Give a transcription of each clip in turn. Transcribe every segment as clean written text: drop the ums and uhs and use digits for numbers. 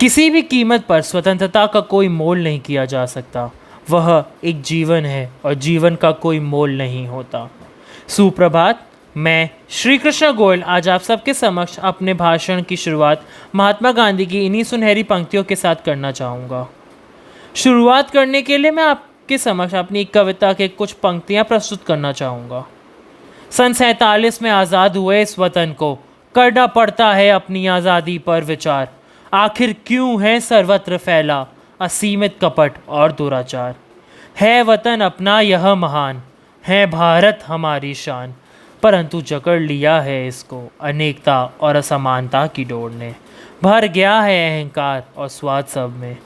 किसी भी कीमत पर स्वतंत्रता का कोई मोल नहीं किया जा सकता। वह एक जीवन है और जीवन का कोई मोल नहीं होता। सुप्रभात। मैं श्री कृष्ण गोयल आज आप सबके समक्ष अपने भाषण की शुरुआत महात्मा गांधी की इन्हीं सुनहरी पंक्तियों के साथ करना चाहूँगा। शुरुआत करने के लिए मैं आपके समक्ष अपनी एक कविता के कुछ पंक्तियाँ प्रस्तुत करना चाहूँगा। सन 47 में आज़ाद हुए इस वतन को करना पड़ता है अपनी आज़ादी पर विचार। आखिर क्यों है सर्वत्र फैला असीमित कपट और दुराचार। है वतन अपना यह महान, है भारत हमारी शान, परंतु जकड़ लिया है इसको अनेकता और असमानता की डोर ने। भर गया है अहंकार और स्वाद सब में।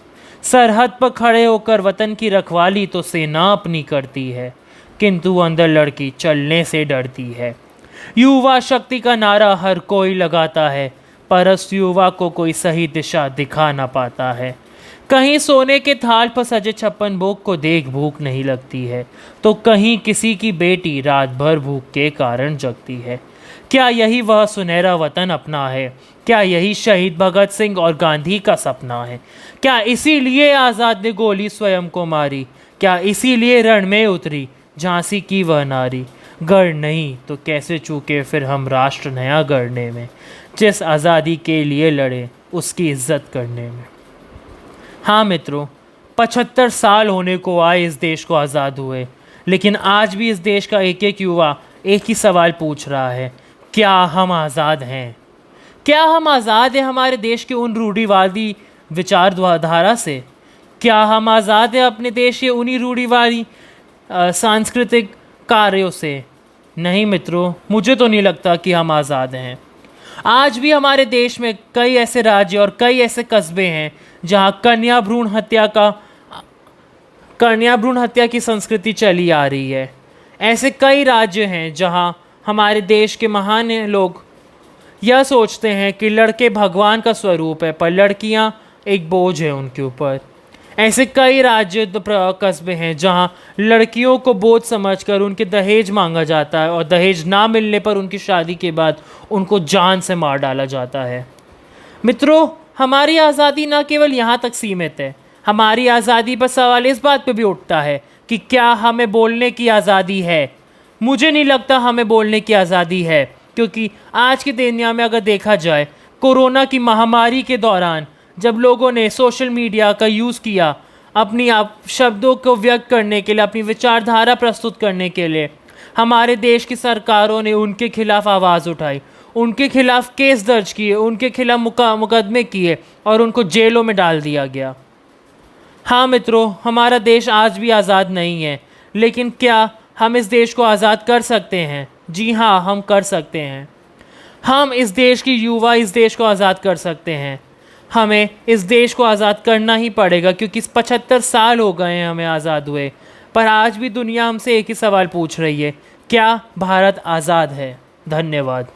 सरहद पर खड़े होकर वतन की रखवाली तो सेना अपनी करती है, किंतु अंदर लड़की चलने से डरती है। युवा शक्ति का नारा हर कोई लगाता है, पर उस युवा को कोई सही दिशा दिखा ना पाता है। कहीं सोने के थाल पर सजे 56 भोग को देख भूख नहीं लगती है, तो कहीं किसी की बेटी रात भर भूख के कारण जगती है। क्या यही वह सुनहरा वतन अपना है? क्या यही शहीद भगत सिंह और गांधी का सपना है? क्या इसीलिए आज़ाद ने गोली स्वयं को मारी? क्या इसीलिए रण में उतरी झांसी की वह नारी? गढ़ नहीं तो कैसे चूके फिर हम राष्ट्र नया गढ़ने में, जिस आज़ादी के लिए लड़े उसकी इज्जत करने में। हाँ मित्रों, 75 साल होने को आए इस देश को आज़ाद हुए, लेकिन आज भी इस देश का एक एक युवा एक ही सवाल पूछ रहा है, क्या हम आज़ाद हैं? क्या हम आज़ाद हैं हमारे देश के उन रूढ़िवादी विचारधारा से? क्या हम आज़ाद हैं अपने देश के उन्हीं रूढ़िवादी सांस्कृतिक कार्यों से? नहीं मित्रों, मुझे तो नहीं लगता कि हम आज़ाद हैं। आज भी हमारे देश में कई ऐसे राज्य और कई ऐसे कस्बे हैं जहां कन्या भ्रूण हत्या की संस्कृति चली आ रही है। ऐसे कई राज्य हैं जहां हमारे देश के महान लोग यह सोचते हैं कि लड़के भगवान का स्वरूप है, पर लड़कियां एक बोझ है उनके ऊपर। ऐसे कई राज्य कस्बे हैं जहां लड़कियों को बोझ समझकर उनके दहेज मांगा जाता है और दहेज ना मिलने पर उनकी शादी के बाद उनको जान से मार डाला जाता है। मित्रों, हमारी आज़ादी न केवल यहाँ तक सीमित है, हमारी आज़ादी पर सवाल इस बात पे भी उठता है कि क्या हमें बोलने की आज़ादी है? मुझे नहीं लगता हमें बोलने की आज़ादी है, क्योंकि आज की दुनिया में अगर देखा जाए, कोरोना की महामारी के दौरान जब लोगों ने सोशल मीडिया का यूज़ किया अपनी शब्दों को व्यक्त करने के लिए, अपनी विचारधारा प्रस्तुत करने के लिए, हमारे देश की सरकारों ने उनके खिलाफ आवाज़ उठाई, उनके खिलाफ केस दर्ज किए, उनके खिलाफ मुकदमे किए और उनको जेलों में डाल दिया गया। हाँ मित्रों, हमारा देश आज भी आज़ाद नहीं है, लेकिन क्या हम इस देश को आज़ाद कर सकते हैं? जी हाँ, हम कर सकते हैं। हम इस देश की युवा इस देश को आज़ाद कर सकते हैं। हमें इस देश को आज़ाद करना ही पड़ेगा, क्योंकि 75 साल हो गए हैं हमें आज़ाद हुए, पर आज भी दुनिया हमसे एक ही सवाल पूछ रही है, क्या भारत आज़ाद है? धन्यवाद।